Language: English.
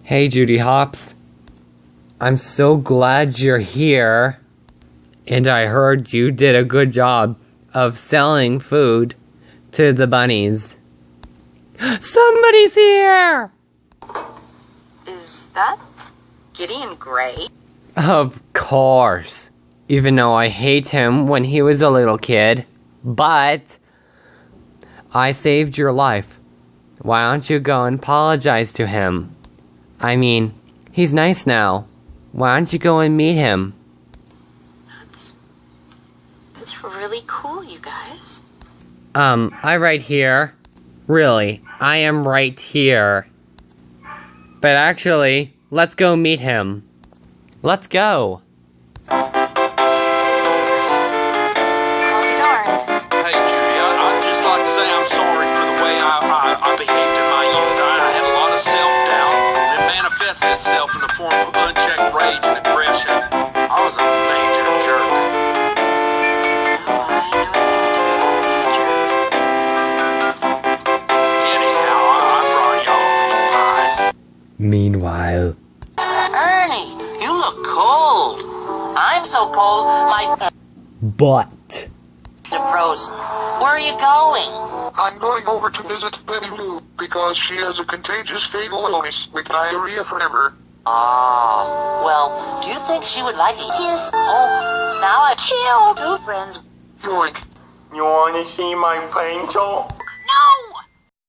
Hey, Judy Hopps. I'm so glad you're here. And I heard you did a good job of selling food to the bunnies. Somebody's here! Is that Gideon Gray? Of course. Even though I hate him when he was a little kid. But I saved your life. Why don't you go and apologize to him? I mean, he's nice now. Why don't you go and meet him? That's really cool, you guys. I right here. Really, I am right here. But actually, let's go meet him. Let's go. I'll be darned. Hey, Judy, I'd just like to say I'm sorry for the way I behaved in my youth. I had a lot of self-doubt, and it manifested itself in the form of unchecked rage and aggression. I was a major jerk. Oh, I know Anyhow, I brought y'all these pies. Meanwhile. Ernie, you look cold. I'm so cold, my But. are frozen. Where are you going? I'm going over to visit Betty Lou because she has a contagious fatal illness with diarrhea forever. Oh, well, do you think she would like a kiss? Oh, now I killed two friends. Yoink. You want to see my pencil?